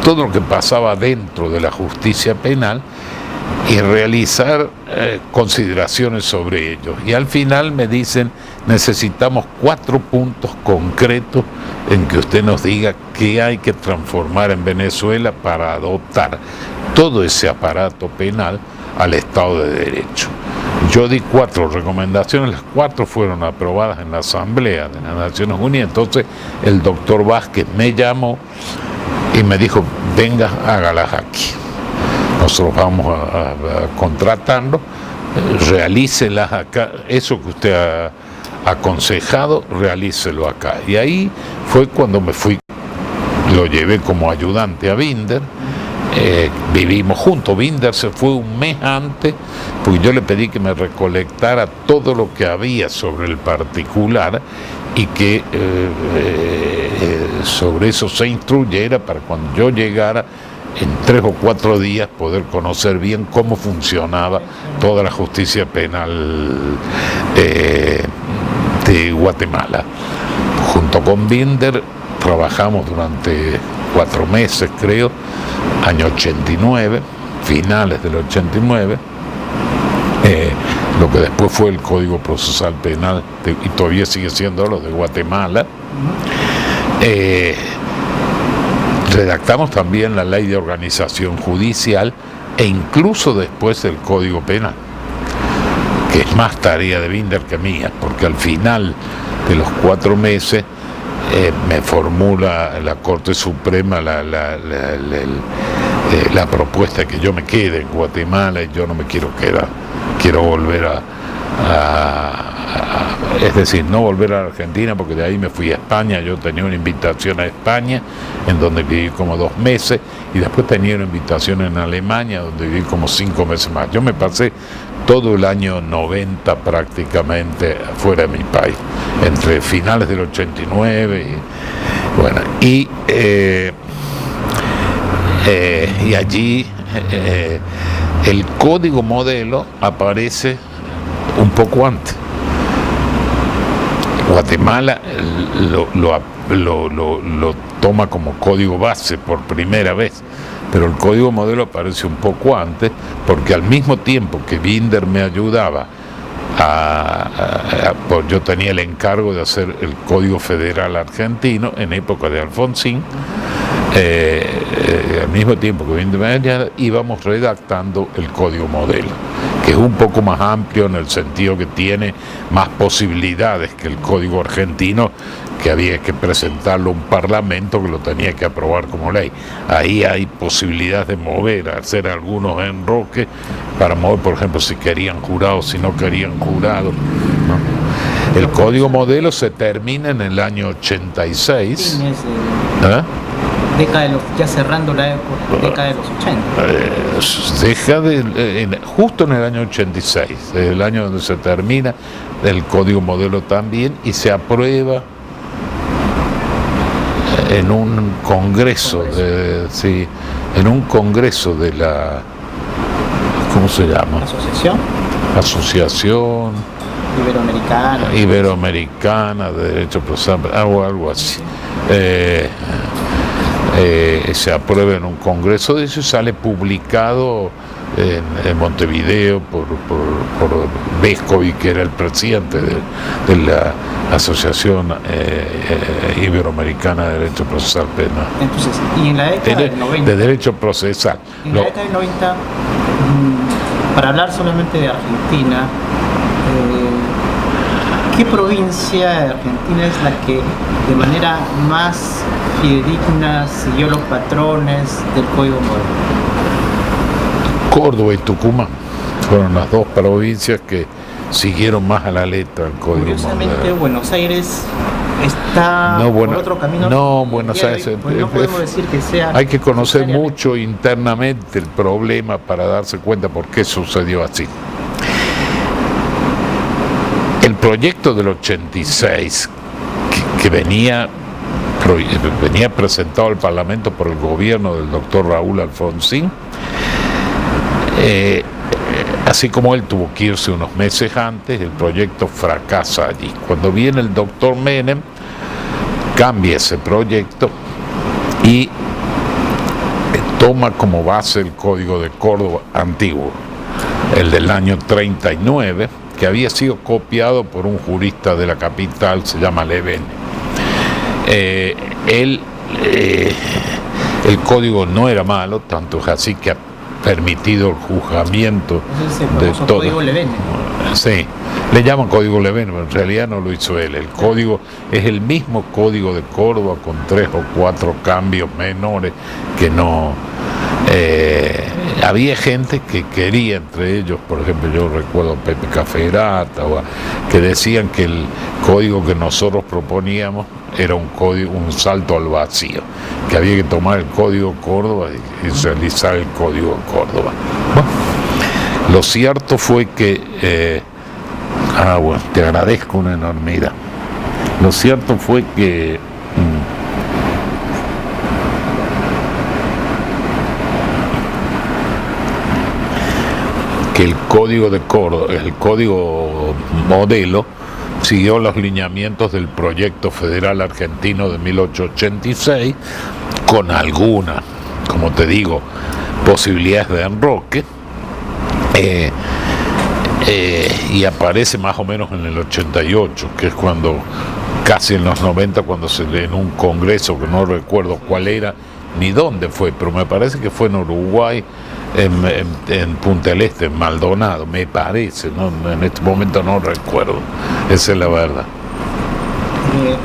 lo que pasaba dentro de la justicia penal, y realizar consideraciones sobre ello. Y al final me dicen, necesitamos 4 puntos concretos en que usted nos diga qué hay que transformar en Venezuela para adoptar todo ese aparato penal al Estado de Derecho. Yo di 4 recomendaciones, las 4 fueron aprobadas en la Asamblea de las Naciones Unidas. Entonces el doctor Vázquez me llamó y me dijo, venga, hágalas aquí. Nosotros vamos a contratarlo, realícelas acá, eso que usted ha aconsejado, realícelo acá. Y ahí fue cuando me fui, lo llevé como ayudante a Binder, vivimos juntos. Binder se fue 1 mes antes, porque yo le pedí que me recolectara todo lo que había sobre el particular y que sobre eso se instruyera para cuando yo llegara en 3 o 4 días poder conocer bien cómo funcionaba toda la justicia penal de Guatemala. Junto con Binder trabajamos durante 4 meses, creo, año 89, finales del 89, lo que después fue el Código Procesal Penal, y todavía sigue siendo lo de Guatemala. Redactamos también la Ley de Organización Judicial e incluso después el Código Penal, que es más tarea de Binder que mía, porque al final de los 4 meses me formula la Corte Suprema la propuesta que yo me quede en Guatemala, y yo no me quiero quedar, quiero volver es decir, no volver a la Argentina, porque de ahí me fui a España. Yo tenía una invitación a España, en donde viví como 2 meses, y después tenía una invitación en Alemania, donde viví como 5 meses más. Yo me pasé todo el año 90 prácticamente fuera de mi país, entre finales del 89 y bueno, y allí el Código Modelo aparece un poco antes. Guatemala lo toma como código base por primera vez, pero el Código Modelo aparece un poco antes, porque al mismo tiempo que Binder me ayudaba pues yo tenía el encargo de hacer el Código Federal Argentino en época de Alfonsín. Al mismo tiempo que Binder me ayudaba, íbamos redactando el Código Modelo, que es un poco más amplio en el sentido que tiene más posibilidades que el Código Argentino, que había que presentarlo a un parlamento que lo tenía que aprobar como ley. Ahí hay posibilidad de mover, hacer algunos enroques para mover, por ejemplo, si querían jurados, si no querían jurados, ¿no? El código modelo se termina en el año 86. Ya cerrando la década de los 80. Justo en el año 86, el año donde se termina el código modelo también, y se aprueba en un congreso en un congreso de la, ¿cómo se llama? Asociación Iberoamericana de Derecho Procesal, algo así. Se aprueba en un congreso de eso y sale publicado en Montevideo por Vescovi, que era el presidente de la Asociación Iberoamericana de Derecho Procesal Penal. Entonces, y en la década del 90... De Derecho Procesal. En la década del 90, para hablar solamente de Argentina, ¿qué provincia de Argentina es la que de manera más fidedigna siguió los patrones del Código Modelo? Córdoba y Tucumán fueron las dos provincias que siguieron más a la letra el Código Modelo. Curiosamente, Buenos Aires está por otro camino. No, Buenos Aires. Pues no podemos decir que sea. Hay que conocer mucho internamente el problema para darse cuenta por qué sucedió así. El proyecto del 86, que venía presentado al Parlamento por el gobierno del doctor Raúl Alfonsín, así como él tuvo que irse unos meses antes, el proyecto fracasa allí. Cuando viene el doctor Menem, cambia ese proyecto y toma como base el Código de Córdoba antiguo, el del año 39, que había sido copiado por un jurista de la capital, se llama Levene. El código no era malo, tanto es así que ha permitido el juzgamiento de todo. Código Levene. Sí, le llaman Código Levene, pero en realidad no lo hizo él. El código es el mismo Código de Córdoba con 3 o 4 cambios menores que no... había gente que quería, entre ellos, por ejemplo, yo recuerdo a Pepe Caferata, que decían que el código que nosotros proponíamos era un salto al vacío, que había que tomar el Código Córdoba y realizar el Código Córdoba. Bueno, lo cierto fue que bueno, te agradezco una enormidad. Lo cierto fue que el Código de Córdoba, el Código Modelo, siguió los lineamientos del proyecto federal argentino de 1886, con alguna, como te digo, posibilidades de enroque, y aparece más o menos en el 88, que es cuando, casi en los 90, cuando en un congreso, que no recuerdo cuál era, ni dónde fue, pero me parece que fue en Uruguay, en Punta del Este, en Maldonado, me parece, ¿no? En este momento no recuerdo, esa es la verdad.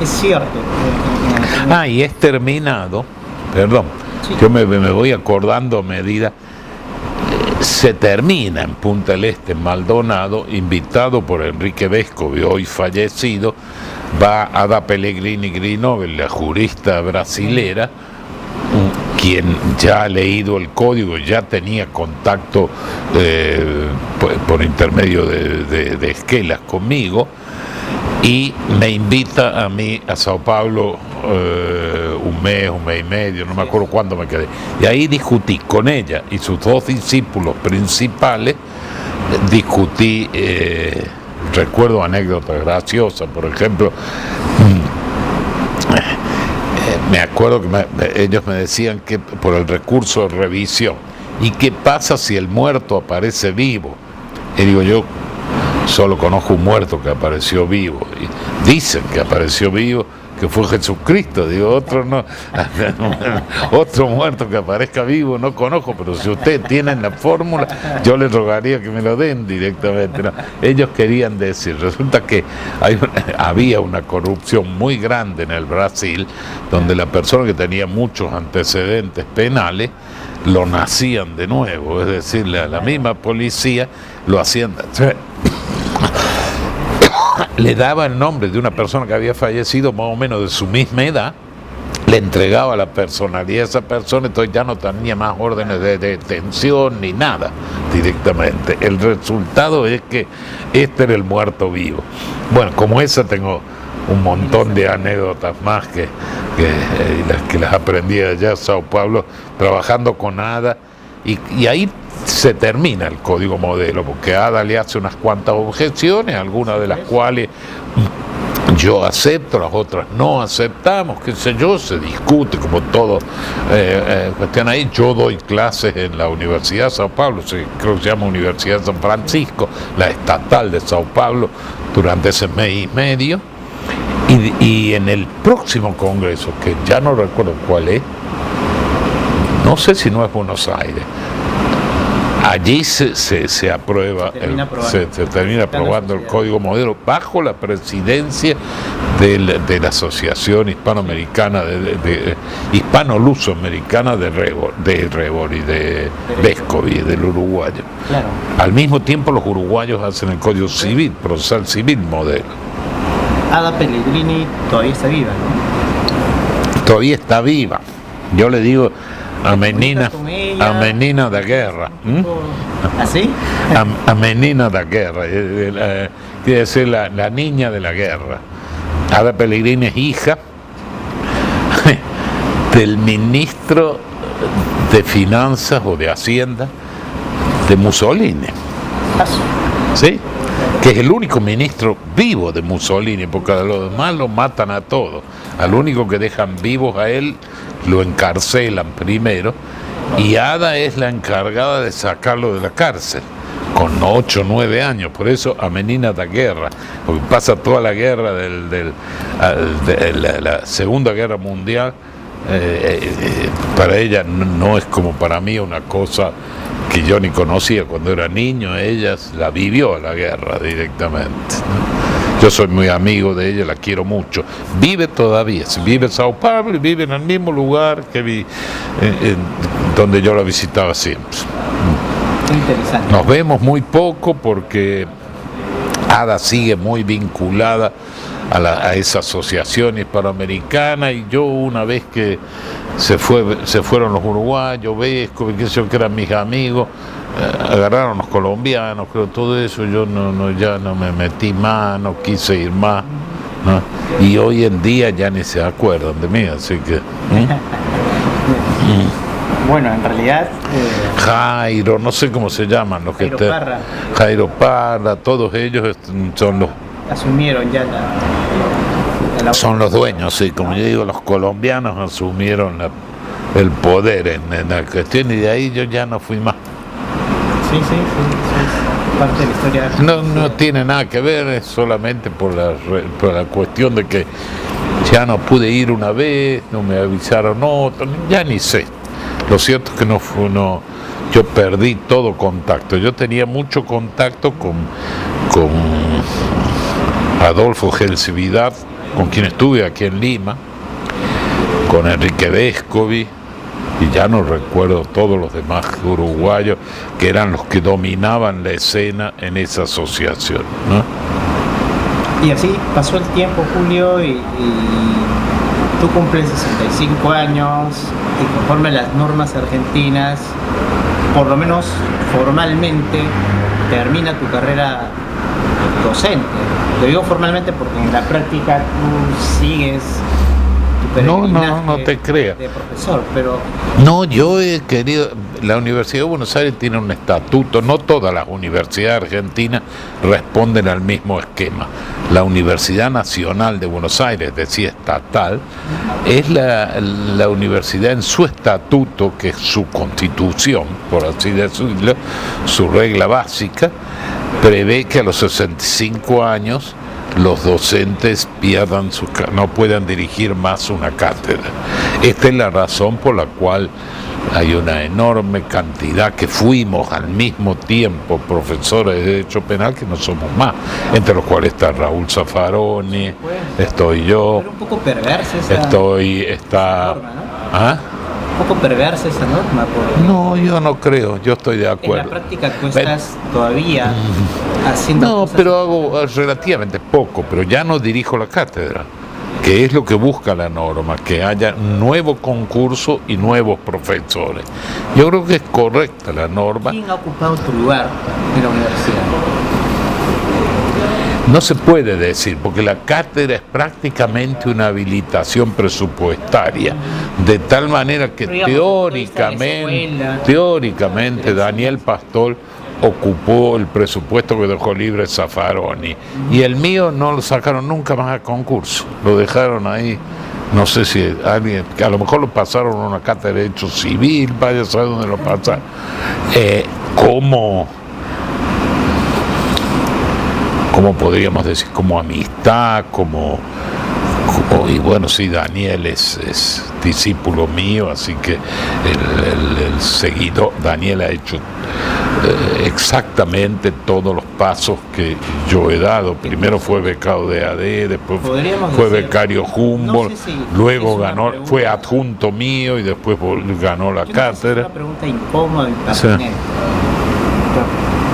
Es cierto. Y es terminado, perdón, sí. Yo me voy acordando a medida, se termina en Punta del Este, en Maldonado, invitado por Enrique Vescovi, hoy fallecido, va Ada Pellegrini Grinoble, la jurista brasilera, quien ya ha leído el código, ya tenía contacto por intermedio de Esquelas conmigo, y me invita a mí a Sao Paulo un mes y medio, no me acuerdo cuándo me quedé. Y ahí discutí con ella y sus dos discípulos principales, recuerdo anécdotas graciosas, por ejemplo, me acuerdo que ellos me decían que por el recurso de revisión, ¿y qué pasa si el muerto aparece vivo? Y digo, yo solo conozco un muerto que apareció vivo, y dicen que apareció vivo, que fue Jesucristo. Digo, otro no, otro muerto que aparezca vivo no conozco, pero si ustedes tienen la fórmula, yo les rogaría que me lo den directamente. No, ellos querían decir, resulta que había una corrupción muy grande en el Brasil, donde la persona que tenía muchos antecedentes penales lo nacían de nuevo, es decir, la misma policía lo hacían, le daba el nombre de una persona que había fallecido más o menos de su misma edad, le entregaba la personalidad de esa persona, entonces ya no tenía más órdenes de detención ni nada directamente. El resultado es que este era el muerto vivo. Bueno, como esa tengo un montón de anécdotas más que las aprendí allá en Sao Paulo trabajando con Ada, y ahí se termina el código modelo, porque Ada le hace unas cuantas objeciones, algunas de las cuales yo acepto, las otras no aceptamos, qué sé yo, se discute como todo cuestión ahí. Yo doy clases en la Universidad de Sao Paulo, creo que se llama Universidad de San Francisco, la estatal de Sao Paulo, durante ese mes y medio, y en el próximo congreso, que ya no recuerdo cuál es, no sé si no es Buenos Aires, allí se aprueba, se termina aprobando el código modelo bajo la presidencia de la Asociación Hispanoamericana, Hispano-Luso-Americana de Rebori, de Vescovi, del uruguayo. Claro. Al mismo tiempo los uruguayos hacen el código civil, procesal civil modelo. Ada Pellegrini todavía está viva, ¿no? Todavía está viva. Yo le digo a menina da guerra. ¿Así? A menina da guerra, quiere decir la niña de la guerra. Ada Pellegrini es hija del ministro de Finanzas o de Hacienda de Mussolini. ¿Sí? Que es el único ministro vivo de Mussolini, porque a los demás lo matan a todos. Al único que dejan vivos a él lo encarcelan primero, y Ada es la encargada de sacarlo de la cárcel con 8 o 9 años. Por eso a menina da guerra, porque pasa toda la guerra de la Segunda Guerra Mundial. Para ella no es como para mí una cosa que yo ni conocía cuando era niño. Ella la vivió la guerra directamente. Yo soy muy amigo de ella, la quiero mucho. Vive todavía, vive en Sao Paulo y vive en el mismo lugar que donde yo la visitaba siempre. Interesante. Nos vemos muy poco porque Ada sigue muy vinculada a esa asociación hispanoamericana, y yo una vez que se fueron los uruguayos, Vesco, que eran mis amigos, agarraron los colombianos, creo, todo eso, yo ya no me metí más, no quise ir más, ¿no? Y hoy en día ya ni se acuerdan de mí, así que bueno, en realidad Jairo, no sé cómo se llaman los Jairo Parra. Jairo Parra, todos ellos son los asumieron ya son los dueños, sí, como yo digo, los colombianos asumieron el poder en la cuestión, y de ahí yo ya no fui más. Sí, parte de la historia. No tiene nada que ver, es solamente por la cuestión de que ya no pude ir una vez, no me avisaron otro, ya ni sé. Lo cierto es que yo perdí todo contacto. Yo tenía mucho contacto con Adolfo Gelsi Vidal, con quien estuve aquí en Lima, con Enrique Vescovi, y ya no recuerdo todos los demás uruguayos que eran los que dominaban la escena en esa asociación, ¿no? Y así pasó el tiempo, Julio, y tú cumples 65 años, y conforme a las normas argentinas, por lo menos formalmente, termina tu carrera docente. Lo digo formalmente porque en la práctica tú sigues tu peregrinaje no te creas. de profesor, pero... No, yo he querido... La Universidad de Buenos Aires tiene un estatuto, no todas las universidades argentinas responden al mismo esquema. La Universidad Nacional de Buenos Aires, es decir, estatal, es la universidad en su estatuto, que es su constitución, por así decirlo, su regla básica, prevé que a los 65 años los docentes no puedan dirigir más una cátedra. Esta es la razón por la cual hay una enorme cantidad que fuimos al mismo tiempo profesores de Derecho Penal que no somos más, entre los cuales está Raúl Zaffaroni, estoy yo. Pero un poco perversa esa norma, ¿no? ¿Ah? Un poco perversa esa norma. No, yo no creo, yo estoy de acuerdo. En la práctica tú estás todavía haciendo No, cosas. pero hago relativamente poco, pero ya no dirijo la cátedra, que es lo que busca la norma, que haya nuevo concurso y nuevos profesores. Yo creo que es correcta la norma. ¿Quién ha ocupado tu lugar en la universidad? No se puede decir, porque la cátedra es prácticamente una habilitación presupuestaria, de tal manera que teóricamente Daniel Pastor ocupó el presupuesto que dejó libre Zaffaroni, y el mío no lo sacaron nunca más a concurso, lo dejaron ahí. No sé si alguien, que a lo mejor lo pasaron a una cátedra de Derecho Civil, vaya a saber dónde lo pasaron. ¿Cómo podríamos decir? Como amistad, y bueno, sí, Daniel es discípulo mío, así que el seguidor, Daniel ha hecho exactamente todos los pasos que yo he dado. Primero fue becado de AD, después fue becario Humboldt, luego ganó, fue adjunto mío y después ganó la cátedra. Es una pregunta incómoda y pertinente.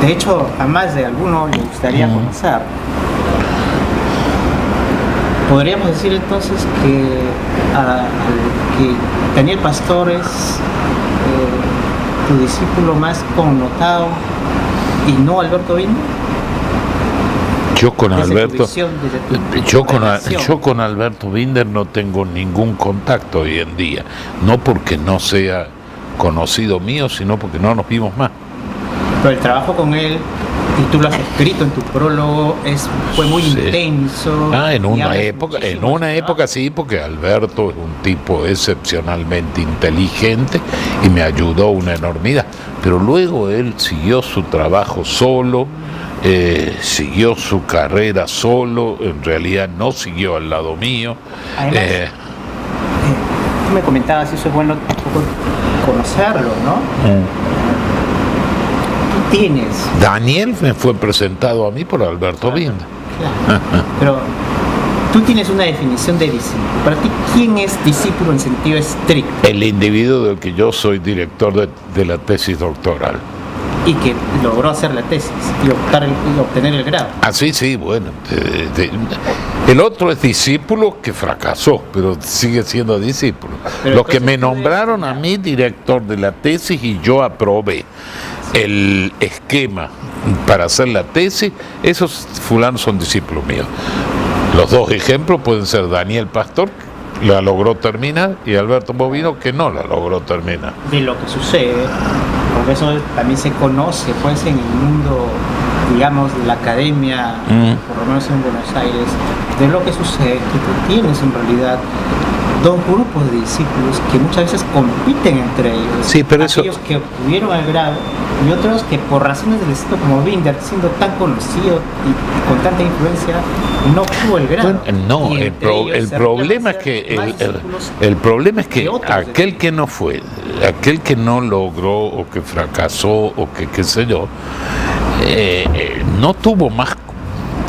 De hecho, a más de alguno le gustaría conocer. Podríamos decir entonces que Daniel Pastor es tu discípulo más connotado y no Alberto Binder. Yo con Alberto Binder no tengo ningún contacto hoy en día, no porque no sea conocido mío, sino porque no nos vimos más. Pero el trabajo con él, y tú lo has escrito en tu prólogo, fue muy intenso. En una época sí, porque Alberto es un tipo excepcionalmente inteligente y me ayudó una enormidad. Pero luego él siguió su trabajo solo, siguió su carrera solo, en realidad no siguió al lado mío. Además, tú me comentabas, eso es bueno un poco conocerlo, ¿no? Daniel me fue presentado a mí por Alberto Binder. Claro. Pero tú tienes una definición de discípulo. Para ti, ¿quién es discípulo en sentido estricto? El individuo del que yo soy director de la tesis doctoral. Y que logró hacer la tesis y obtener el grado. Sí, bueno. El otro es discípulo que fracasó, pero sigue siendo discípulo. Los que me nombraron a mí director de la tesis y yo aprobé el esquema para hacer la tesis, esos fulanos son discípulos míos. Los dos ejemplos pueden ser Daniel Pastor, que la logró terminar, y Alberto Bovino, que no la logró terminar. De lo que sucede, porque eso también se conoce pues en el mundo, digamos, de la academia, por lo menos en Buenos Aires, de lo que sucede, que tú tienes en realidad dos grupos de discípulos que muchas veces compiten entre ellos. Sí, pero aquellos que obtuvieron el grado y otros que por razones del estilo, como Binder, siendo tan conocido y con tanta influencia, no obtuvo el grado. No, el problema es que aquel que no fue, aquel que no logró o que fracasó o que qué sé yo, no tuvo más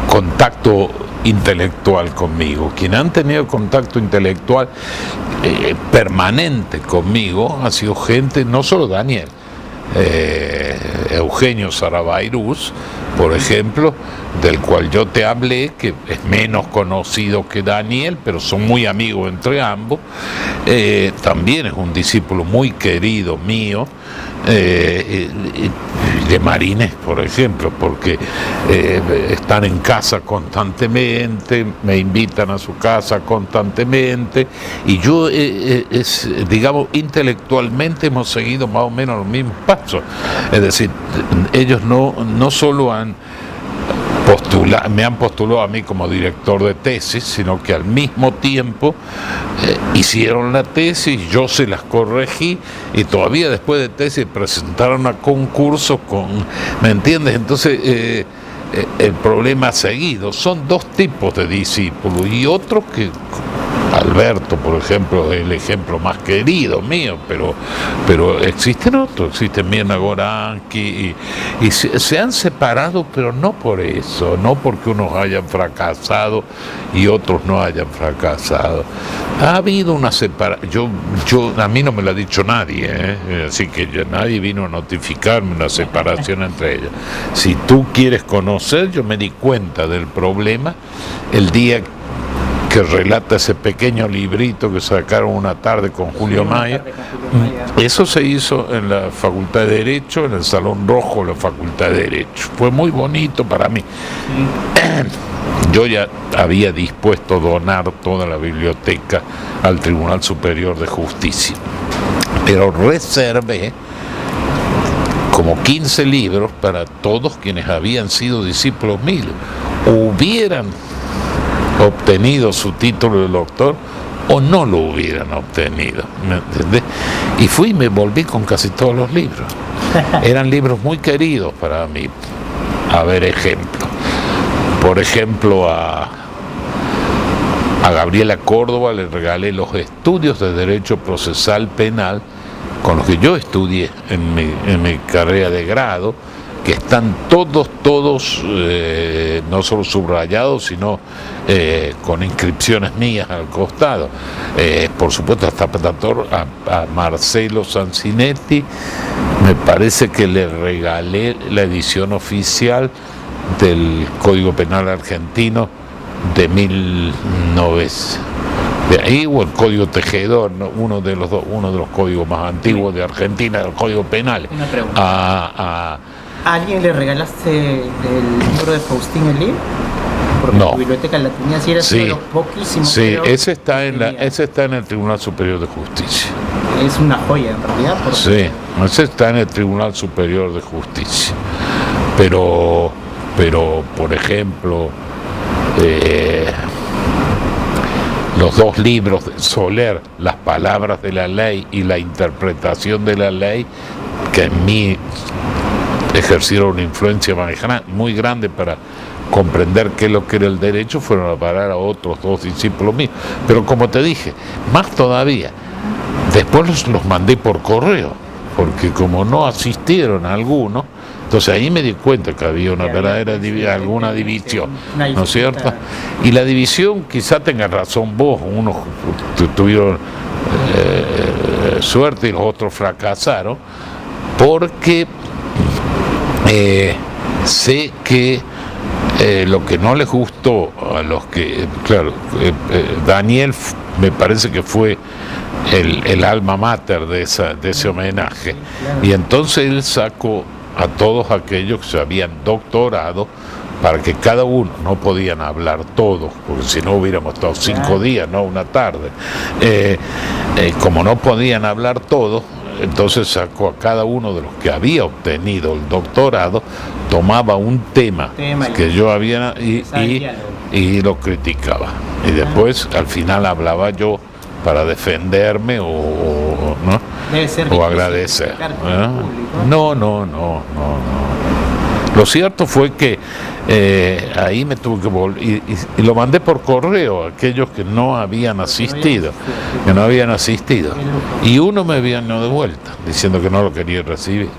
contacto intelectual conmigo. Quien han tenido contacto intelectual permanente conmigo ha sido gente, no solo Daniel, Eugenio Sarabairuz, por ejemplo, del cual yo te hablé, que es menos conocido que Daniel, pero son muy amigos entre ambos. También es un discípulo muy querido mío, de Marines, por ejemplo, porque están en casa constantemente, me invitan a su casa constantemente, y yo, digamos, intelectualmente hemos seguido más o menos los mismos pasos. Es decir, ellos no solo me han postulado a mí como director de tesis, sino que al mismo tiempo hicieron la tesis, yo se las corregí, y todavía después de tesis presentaron a concurso ¿me entiendes? Entonces el problema seguido. Son dos tipos de discípulos y otros que... Alberto, por ejemplo, es el ejemplo más querido mío, pero existen otros, existen Mirna Goranqui, y se han separado, pero no por eso, no porque unos hayan fracasado y otros no hayan fracasado. Ha habido una separación, a mí no me lo ha dicho nadie, así que nadie vino a notificarme una separación entre ellos. Si tú quieres conocer, yo me di cuenta del problema el día que relata ese pequeño librito que sacaron una tarde con Julio Mayer. Eso se hizo en la Facultad de Derecho, en el Salón Rojo de la Facultad de Derecho. Fue muy bonito para mí. Yo ya había dispuesto a donar toda la biblioteca al Tribunal Superior de Justicia, pero reservé como 15 libros para todos quienes habían sido discípulos míos. Hubieran obtenido su título de doctor o no lo hubieran obtenido, ¿me entendés? Y fui y me volví con casi todos los libros. Eran libros muy queridos para mí. A ver, ejemplos. Por ejemplo, a Gabriela Córdoba le regalé los estudios de Derecho Procesal Penal con los que yo estudié en mi carrera de grado, que están todos, no solo subrayados, sino con inscripciones mías al costado. Por supuesto, hasta a Marcelo Sancinetti, me parece que le regalé la edición oficial del Código Penal argentino de 1900. De ahí, o el Código Tejedor, ¿no? uno de los códigos más antiguos de Argentina, el Código Penal. Una pregunta. ¿A alguien le regalaste el libro de Faustín Elie? Porque no. Tu biblioteca la tenía, si era sí, uno de los poquísimos. Sí, ese está en el Tribunal Superior de Justicia. Es una joya en realidad. Sí, ese está en el Tribunal Superior de Justicia. Pero por ejemplo, los dos libros de Soler, Las palabras de la ley y la interpretación de la ley, que en mí ejercieron una influencia muy grande para comprender qué es lo que era el derecho, fueron a parar a otros dos discípulos míos. Pero como te dije, más todavía, después los mandé por correo, porque como no asistieron a algunos, entonces ahí me di cuenta que había una verdadera alguna división, ¿no es cierto? Y la división, quizá tengas razón vos, unos tuvieron suerte y los otros fracasaron, porque sé que lo que no les gustó a los que, claro, Daniel me parece que fue el alma mater de ese homenaje, y entonces él sacó a todos aquellos que se habían doctorado, para que cada uno, no podían hablar todos, porque si no hubiéramos estado 5 días, no una tarde, como no podían hablar todos, entonces sacó a cada uno de los que había obtenido el doctorado, tomaba un tema que yo había y lo criticaba, y después al final hablaba yo para defenderme o agradecer. No. Lo cierto fue que ahí me tuve que volver y lo mandé por correo a aquellos que no habían asistido, y uno me vino de vuelta diciendo que no lo quería recibir,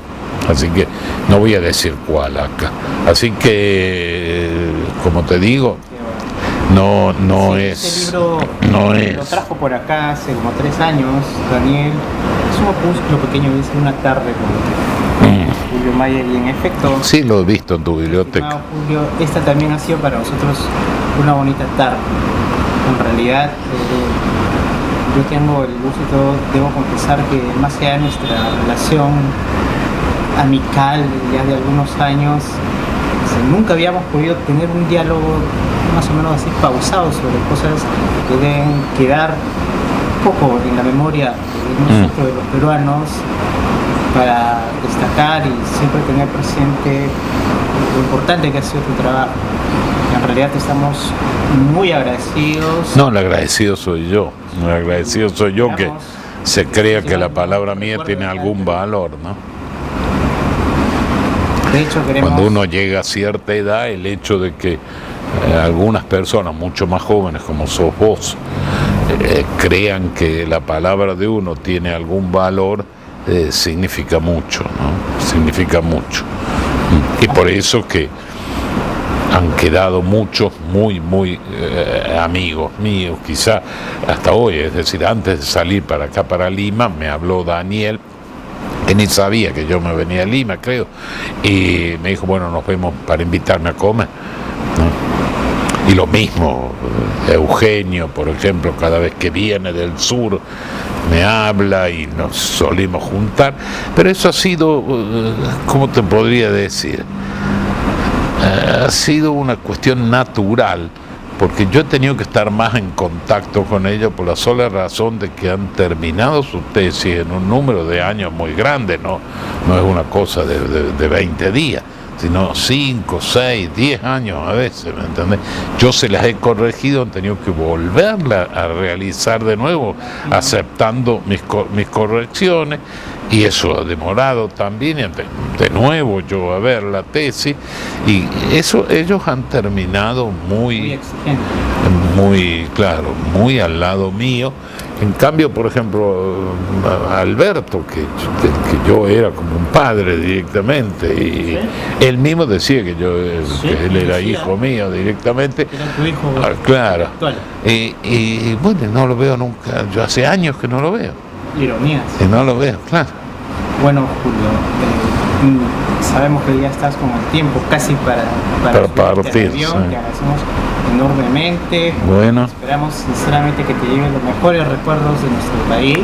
así que no voy a decir cuál acá. Así que, como te digo, no es. Este libro lo trajo por acá hace como 3 años, Daniel. Es un opúsculo pequeño, dice Una tarde con Julio Mayer, y en efecto. Sí, lo he visto en tu biblioteca. Julio, esta también ha sido para nosotros una bonita tarde. En realidad, yo tengo el gusto y todo, debo confesar que más allá de nuestra relación amical ya de algunos años, nunca habíamos podido tener un diálogo más o menos así pausado sobre cosas que deben quedar un poco en la memoria de nosotros, de los peruanos, para destacar y siempre tener presente lo importante que ha sido tu trabajo. En realidad estamos muy agradecidos. No, el agradecido soy yo. El agradecido soy yo, que se crea que la palabra mía tiene algún valor, ¿no? De hecho, Cuando uno llega a cierta edad, el hecho de que algunas personas mucho más jóvenes, como sos vos, crean que la palabra de uno tiene algún valor, significa mucho, ¿no? Significa mucho. Y por eso que han quedado muchos muy amigos míos, quizá hasta hoy. Es decir, antes de salir para acá, para Lima, me habló Daniel, que ni sabía que yo me venía a Lima, creo, y me dijo, bueno, nos vemos para invitarme a comer, ¿no? Y lo mismo, Eugenio, por ejemplo, cada vez que viene del sur me habla y nos solimos juntar, pero eso ha sido, ¿cómo te podría decir? Ha sido una cuestión natural, porque yo he tenido que estar más en contacto con ellos por la sola razón de que han terminado su tesis en un número de años muy grande, no es una cosa de 20 días, sino 5, 6, 10 años a veces, ¿me entendés? Yo se las he corregido, han tenido que volverla a realizar de nuevo, aceptando mis correcciones, y eso ha demorado también, de nuevo yo a ver la tesis, y eso ellos han terminado muy exigente, muy claro, muy al lado mío. En cambio, por ejemplo, a Alberto, que yo era como un padre directamente, y ¿sí? Él mismo decía que que él era hijo mío directamente. Era tu hijo claro. actual. Y bueno, no lo veo nunca, yo hace años que no lo veo. Ironías. Y no lo veo, claro. Bueno, Julio, sabemos que ya estás con el tiempo casi para partir. Sí. Te agradecemos enormemente. Bueno. Esperamos sinceramente que te lleven los mejores recuerdos de nuestro país,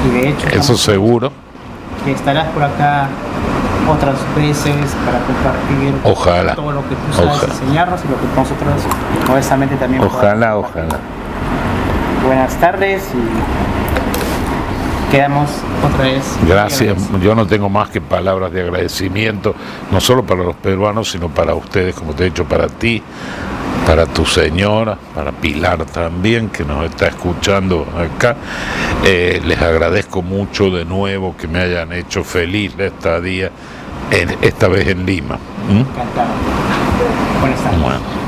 y de hecho eso seguro. Que estarás por acá otras veces para compartir ojalá todo lo que tú sabes enseñarnos y lo que nosotros modestamente también ojalá. Buenas tardes y quedamos otra vez. Gracias, yo no tengo más que palabras de agradecimiento, no solo para los peruanos, sino para ustedes, como te he dicho, para ti, para tu señora, para Pilar también, que nos está escuchando acá. Les agradezco mucho de nuevo que me hayan hecho feliz la estadía, esta vez en Lima. Encantado. Buenas tardes. Bueno.